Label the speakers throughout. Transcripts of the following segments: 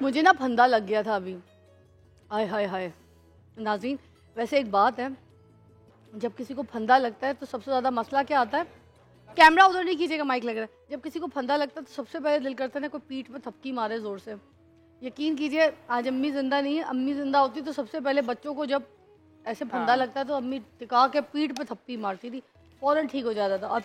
Speaker 1: मुझे ना फंदा लग गया था अभी। हाय हाय हाय नाज़रीन, वैसे एक बात है, जब किसी को फंदा लगता है तो सबसे ज़्यादा मसला क्या आता है? कैमरा उधर नहीं कीजिएगा, माइक लग रहा है। जब किसी को फंदा लगता है तो सबसे पहले दिल करता है ना कोई पीठ पे थपकी मारे ज़ोर से। यकीन कीजिए, आज अम्मी ज़िंदा नहीं है, अम्मी ज़िंदा होती तो सबसे पहले बच्चों को जब ऐसे फंदा लगता है तो अम्मी टिका के पीठ पे थप्पी मारती थी, फ़ौरन ठीक हो जाता था। और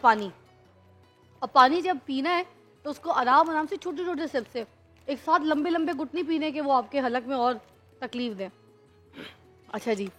Speaker 1: पानी जब पीना है तो उसको आराम आराम से छोटे छोटे सिप से, एक साथ लंबे लंबे घुट नहीं पीने के, वो आपके हलक में और तकलीफ दें। अच्छा जी,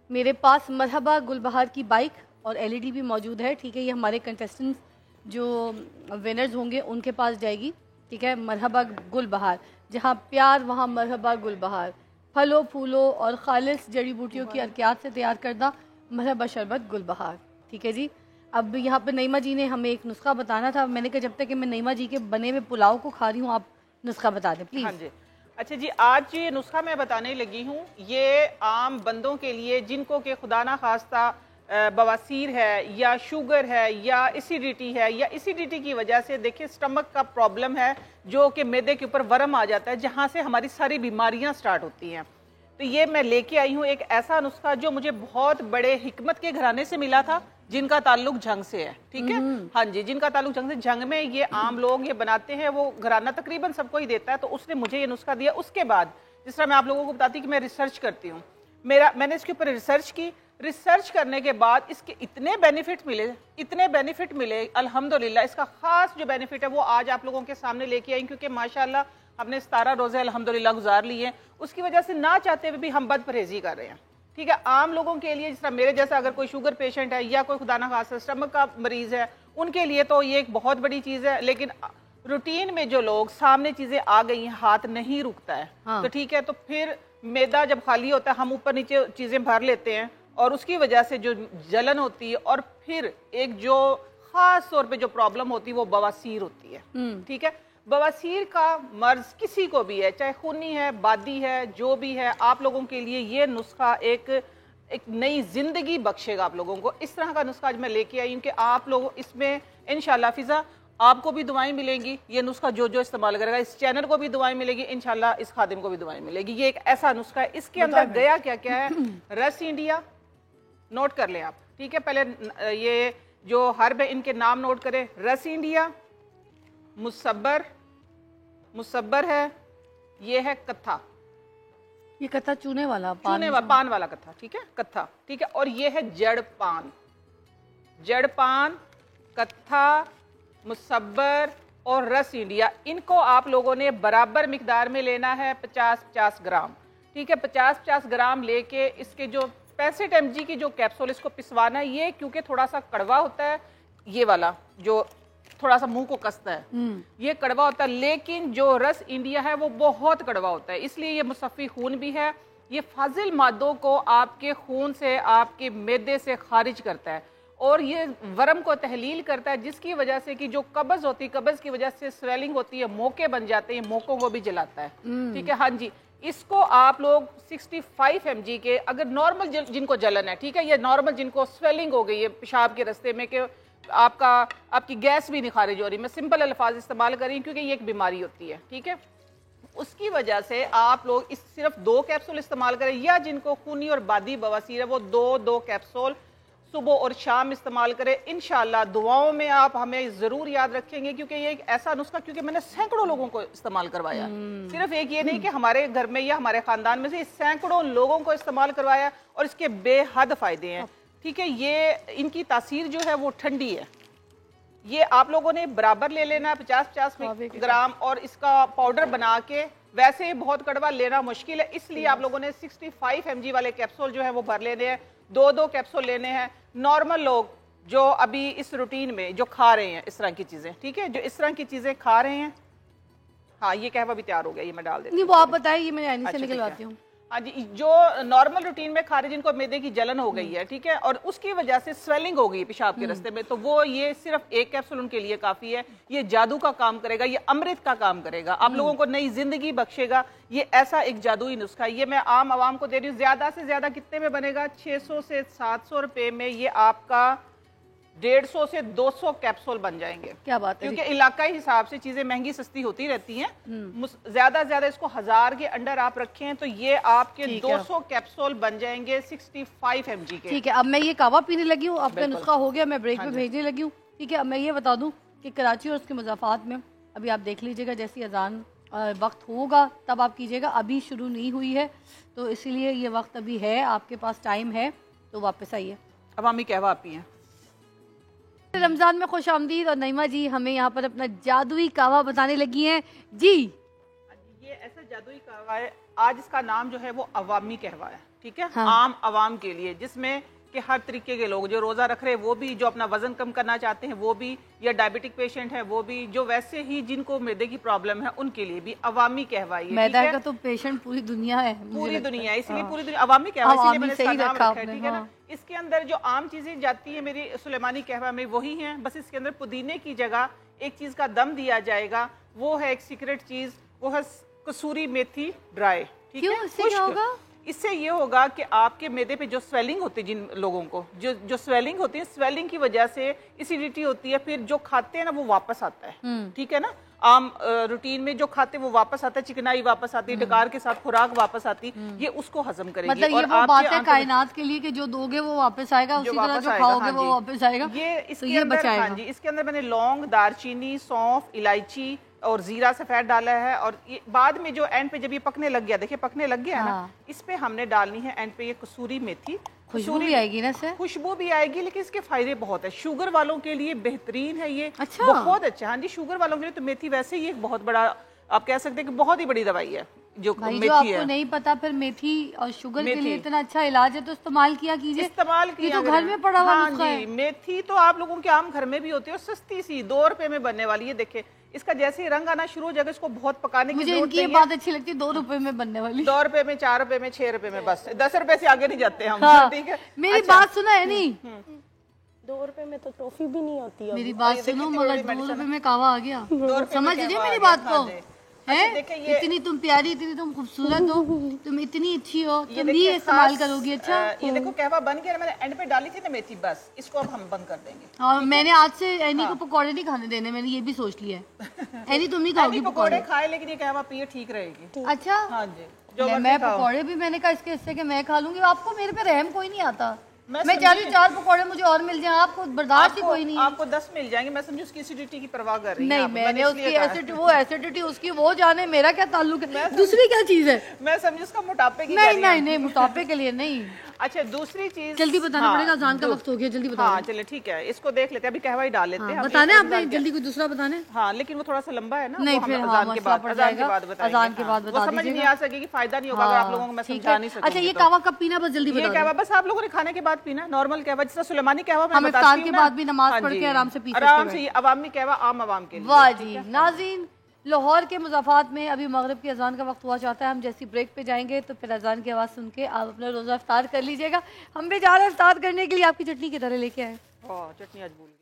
Speaker 1: मेरे पास मरहबा गुलबहार की बाइक और एलईडी भी मौजूद है। ठीक है, ये हमारे कंटेस्टेंट्स जो विनर्स होंगे उनके पास जाएगी। ठीक है, मरहबा गुलबहार, जहाँ प्यार वहाँ मरहबा गुलबहार, फलों फूलों और खालिस जड़ी बूटियों की अरकियात से तैयार करदा मरहबा शरबत गुलबहार। ठीक है जी, अब यहाँ पर नईमा जी ने हमें एक नुस्खा बताना था। मैंने कहा जब तक कि मैं नईमा जी के बने हुए पुलाव को खा रही हूँ, आप नुस्खा बता दें प्लीज़।
Speaker 2: हाँ जी। अच्छा जी, आज ये नुस्खा मैं बताने लगी हूँ, ये आम बंदों के लिए जिनको के खुदा ना खास्ता बवासीर है या शुगर है या एसिडिटी है, या एसिडिटी की वजह से देखिए स्टमक का प्रॉब्लम है, जो कि मैदे के ऊपर वर्म आ जाता है, जहाँ से हमारी सारी बीमारियाँ स्टार्ट होती हैं। तो ये मैं लेके आई हूँ एक ऐसा नुस्खा जो मुझे बहुत बड़े हिकमत के घराने से मिला था, जिनका ताल्लुक जंग से है। ठीक है, हाँ जी, जिनका ताल्लुक जंग से। जंग में ये आम लोग ये बनाते हैं, वो घराना तकरीबन सबको ही देता है। तो उसने मुझे ये नुस्खा दिया। उसके बाद जिस तरह मैं आप लोगों को बताती कि मैं रिसर्च करती हूँ, मैंने इसके ऊपर रिसर्च की। रिसर्च करने के बाद इसके इतने बेनिफिट मिले अल्हम्दुलिल्लाह। इसका खास जो बेनिफिट है वो आज आप लोगों के सामने लेके आई, क्योंकि माशाल्लाह हमने 17 रोजे अल्हम्दुलिल्लाह गुजार लिए। उसकी वजह से ना चाहते हुए भी हम बद परहेजी कर रहे हैं। ठीक है, आम लोगों के लिए, जिस तरह मेरे जैसा अगर कोई शुगर पेशेंट है या कोई खुदा ना खास्ता स्टमक का मरीज है, उनके लिए तो ये एक बहुत बड़ी चीज़ है। लेकिन रूटीन में जो लोग सामने चीज़ें आ गई हैं, हाथ नहीं रुकता है। हाँ। तो ठीक है, तो फिर मैदा जब खाली होता है हम ऊपर नीचे चीज़ें भर लेते हैं, और उसकी वजह से जो जलन होती है, और फिर एक जो खास तौर पे जो प्रॉब्लम होती है वो बवासीर होती है। ठीक है, बवासीर का मर्ज किसी को भी है, चाहे खूनी है, बादी है, जो भी है, आप लोगों के लिए ये नुस्खा एक नई जिंदगी बख्शेगा आप लोगों को। इस तरह का नुस्खा आज मैं लेके आई हूँ कि आप लोग इसमें इंशाल्लाह फिजा आपको भी दुआएं मिलेंगी। ये नुस्खा जो जो इस्तेमाल करेगा, इस चैनल को भी दुआएं मिलेगी, इंशाल्लाह इस खादिम को भी दुआएं मिलेगी। ये एक ऐसा नुस्खा है। इसके अंदर गया क्या क्या है? रस इंडिया, नोट कर लें आप। ठीक है, पहले ये जो हर्ब है इनके नाम नोट करें। रस इंडिया, मुसब्बर है, ये है कत्था,
Speaker 1: ये कत्था चूने वाला
Speaker 2: पान वाला कत्था। ठीक है, कत्था। ठीक है, और ये है जड़ पान, कत्था, मुसब्बर और रस इंडिया। इनको आप लोगों ने बराबर मिकदार में लेना है, 50-50 ग्राम। ठीक है, 50-50 ग्राम लेके इसके जो 65 mg की जो कैप्सूल, इसको पिसवाना है। ये क्योंकि थोड़ा सा कड़वा होता है, ये वाला जो थोड़ा सा मुंह को कसता है, ये कड़वा होता है। लेकिन जो रस इंडिया है वो बहुत कड़वा होता है, इसलिए ये मुसफ़ी खून भी है। ये फाजिल मादों को आपके खून से, आपके मैदे से खारिज करता है, और ये वर्म को तहलील करता है, जिसकी वजह से कि जो कब्ज़ होती है, कब्ज़ की वजह से स्वेलिंग होती है, मोके बन जाते हैं, मोकों को भी जलाता है। ठीक है, हाँ जी। इसको आप लोग 65 mg के, अगर नॉर्मल जिनको जलन है, ठीक है, ये नॉर्मल जिनको स्वेलिंग हो गई है पेशाब के रास्ते में, कि आपकी गैस भी नहीं खारिज हो रही, मैं सिंपल अल्फाज इस्तेमाल कर रही हूँ क्योंकि ये एक बीमारी होती है। ठीक है, उसकी वजह से आप लोग इस सिर्फ 2 कैप्सूल इस्तेमाल करें, या जिनको खूनी और बादी बवासीर है वो 2 कैप्सूल सुबह और शाम इस्तेमाल करें। इंशाल्लाह दुआओं में आप हमें जरूर याद रखेंगे, क्योंकि ये एक ऐसा नुस्खा, क्योंकि मैंने सैकड़ों लोगों को इस्तेमाल करवाया, सिर्फ एक ये नहीं कि हमारे घर में या हमारे खानदान में से, सैकड़ों लोगों को इस्तेमाल करवाया, और इसके बेहद फायदे हैं। ठीक है, ये इनकी तासीर जो है वो ठंडी है। ये आप लोगों ने बराबर ले लेना 50-50 ग्राम, और इसका पाउडर बना के, वैसे बहुत कड़वा लेना मुश्किल है, इसलिए आप लोगों ने 65 mg वाले कैप्सूल जो है वो भर लेने हैं। 2 कैप्सूल लेने हैं। नॉर्मल लोग जो अभी इस रूटीन में जो खा रहे हैं इस तरह की चीजें, ठीक है, जो इस तरह की चीजें खा रहे हैं, हाँ ये कहवा भी तैयार हो गया, ये मैं डाल देती हूँ।
Speaker 1: वो आप बताइए, ये मैं यानी से निकलवाती हूँ।
Speaker 2: हाँ जी, जो नॉर्मल रूटीन में खा रहे, जिनको मैदे की जलन हो गई है, ठीक है, और उसकी वजह से स्वेलिंग हो गई पेशाब के रास्ते में, तो वो ये सिर्फ 1 कैप्सूल उनके लिए काफी है। ये जादू का काम करेगा, ये अमृत का काम करेगा, आप लोगों को नई जिंदगी बख्शेगा। ये ऐसा एक जादुई नुस्खा, ये मैं आम आवाम को दे रही हूँ। ज्यादा से ज्यादा कितने में बनेगा? 600 से 700 रुपए में ये आपका 150 से 200 कैप्सूल बन जाएंगे।
Speaker 1: क्या बात है,
Speaker 2: क्योंकि इलाकाई हिसाब से चीजें महंगी सस्ती होती रहती हैं। ज्यादा से ज्यादा इसको 1000 के अंडर आप रखें तो ये आपके 200 कैप्सूल बन जाएंगे 65 mg के।
Speaker 1: ठीक है, अब मैं ये कावा पीने लगी हूँ, आपका नुस्खा हो गया, मैं ब्रेक में भेजने लगी हूँ। ठीक है, अब मैं ये बता दूँ कि कराची और उसके मुज़ाफ़ात में अभी आप देख लीजिएगा, जैसी अजान वक्त होगा तब आप कीजिएगा, अभी शुरू नहीं हुई है तो इसीलिए ये वक्त अभी है, आपके पास टाइम है, तो वापस आइए।
Speaker 2: अवामी कहवा आप पिएं।
Speaker 1: रमज़ान में खुश आमदीद। और नईमा जी हमें यहाँ पर अपना जादुई कहवा बताने लगी हैं जी।
Speaker 2: ये ऐसा जादुई कहवा है, आज इसका नाम जो है वो अवामी कहवा है। ठीक है,
Speaker 1: हाँ।
Speaker 2: आम अवाम के लिए, जिसमें कि हर तरीके के लोग, जो रोजा रख रहे हैं वो भी, जो अपना वजन कम करना चाहते हैं वो भी, या डायबिटिक पेशेंट है वो भी, जो वैसे ही जिनको मैदे की प्रॉब्लम है उनके लिए भी अवामी कहवा है।
Speaker 1: मैदा का तो पेशेंट पूरी दुनिया है,
Speaker 2: पूरी दुनिया, इसलिए पूरी दुनिया अवामी कहवा, इसलिए मैंने इसका नाम रखा है। ठीक है ना। इसके अंदर जो आम चीजें जाती है मेरी सुलेमानी कहवा में वही हैं, बस इसके अंदर पुदीने की जगह एक चीज का दम दिया जाएगा, वो है एक सीक्रेट चीज, वो है कसूरी मेथी ड्राई। ठीक है,
Speaker 1: इससे क्या होगा?
Speaker 2: इससे ये होगा कि आपके मैदे पे जो स्वेलिंग होती है, जिन लोगों को जो स्वेलिंग होती है, स्वेलिंग की वजह से एसिडिटी होती है, फिर जो खाते हैं ना वो वापस आता है। ठीक है ना, आम रूटीन में जो खाते हैं वो वापस आता है, चिकनाई वापस आती है, डकार के साथ खुराक वापस आती, ये उसको हजम करेगी।
Speaker 1: मतलब ये वो बात है कायनात के लिए कि जो दोगे वो वापस आएगा, उसी तरह जो खाओगे वो वापस आएगा।
Speaker 2: ये इसके अंदर, हाँ जी, इसके अंदर मैंने लौंग, दालचीनी, सौंफ, इलायची और जीरा सफेद डाला है। और ये बाद में जो एंड पे जब ये पकने लग गया, देखिए पकने लग गया है ना, इस पे हमने डालनी है एंड पे ये कसूरी मेथी।
Speaker 1: खुशबू भी आएगी ना सर? खुशबू
Speaker 2: भी आएगी, लेकिन इसके फायदे बहुत है। शुगर वालों के लिए बेहतरीन है ये।
Speaker 1: अच्छा,
Speaker 2: बहुत अच्छा। हाँ जी, शुगर वालों के लिए तो मेथी वैसे ही एक बहुत बड़ा, आप कह सकते हैं कि बहुत ही बड़ी दवाई है जो मेथी
Speaker 1: जो आपको
Speaker 2: है।
Speaker 1: नहीं पता, फिर मेथी और शुगर के लिए इतना अच्छा इलाज है तो इस्तेमाल किया कीजिए।
Speaker 2: इस्तेमाल किया,
Speaker 1: तो घर में पड़ा हुआ नुस्खा है।
Speaker 2: मेथी तो आप लोगों के आम घर में भी होती है और सस्ती सी 2 रुपए में बनने वाली है। देखिए इसका जैसे ही रंग आना शुरू हो जाएगा, इसको बहुत पकाने की
Speaker 1: मुझे इनकी ये बात अच्छी लगती है, 2 रुपए में बनने वाली।
Speaker 2: 2 रुपए में, 4 रुपए में, 6 रुपए में, बस 10 रुपए से आगे नहीं जाते हम।
Speaker 1: हाँ,
Speaker 2: ठीक है,
Speaker 1: मेरी बात सुना है नहीं,
Speaker 3: 2 रुपए में तो टॉफी भी नहीं होती है।
Speaker 1: मेरी बात सुनो, मगर 2 रुपए में कहवा आ गया। समझ लीजिए मेरी बात को है। इतनी तुम प्यारी, इतनी तुम खूबसूरत हो, तुम इतनी अच्छी हो, तुम ही इस्तेमाल करोगी। अच्छा,
Speaker 2: ये देखो कहवा बन गया, मैंने एंड पे डाली थी ना मेथी, बस इसको अब हम बंद कर देंगे।
Speaker 1: और मैंने आज से एनी को पकौड़े नहीं खाने देने, मैंने ये भी सोच लिया है। एनी तुम नहीं खाओगी
Speaker 2: पकौड़े, खाए लेकिन ये कहवा पिए ठीक रहेगी।
Speaker 1: अच्छा,
Speaker 2: हाँ जी, जो
Speaker 1: मैं पकौड़े भी मैंने कहा इसके हिस्से के मैं खा लूंगी। आपको मेरे पे रहम कोई नहीं आता। मैं चाहती 4 पकौड़े मुझे और मिल जाएं, आपको बर्दाश्त ही कोई नहीं है।
Speaker 2: आपको 10 मिल जाएंगे। मैं समझी उसकी एसिडिटी की परवाह कर रही
Speaker 1: नहीं, मैंने उसकी एसिडिटी उसकी वो जाने, मेरा क्या ताल्लुक है, दूसरी क्या चीज है।
Speaker 2: मैं समझी उसका मोटापे की।
Speaker 1: नहीं, मोटापे के लिए नहीं।
Speaker 2: अच्छा, दूसरी चीज
Speaker 1: जल्दी बताना पड़ेगा, अजान का वक्त हो गया, जल्दी बताओ।
Speaker 2: हाँ चलिए ठीक है, इसको देख लेते हैं, अभी कहवा ही डाल लेते हैं।
Speaker 1: बताने आपने जल्दी कोई दूसरा बताने।
Speaker 2: हाँ, लेकिन वो थोड़ा सा लंबा है ना।
Speaker 1: नहीं, फिर अजान के बाद
Speaker 2: बता समझ नहीं आ सकेगी, फायदा नहीं होगा अगर आप लोगों को मैं समझा नहीं सकूंगी।
Speaker 1: अच्छा, ये कहवा कब पीना, बस जल्दी बताओ।
Speaker 2: ये कहवा बस आप लोगों ने खाने के बाद पीना, नॉर्मल कहवा जिसका सुलेमानी कहवा मैं
Speaker 1: हम इफ्तार के बाद भी नमाज पढ़ के आराम से पी सकते हैं।
Speaker 2: आराम से, अवामी कहवा आम अवाम के लिए।
Speaker 1: वाह जी। नाज़रीन, लाहौर के मुज़ाफ़ात में अभी मगरिब की अजान का वक्त हुआ चाहता है। हम जैसी ब्रेक पे जाएंगे तो फिर अजान की आवाज़ सुन के आप अपना रोज़ा इफ्तार कर लीजिएगा। हम भी जा रहे हैं इफ्तार करने के लिए। आपकी चटनी की तरह लेके आए।
Speaker 2: चटनी आज भूल गई।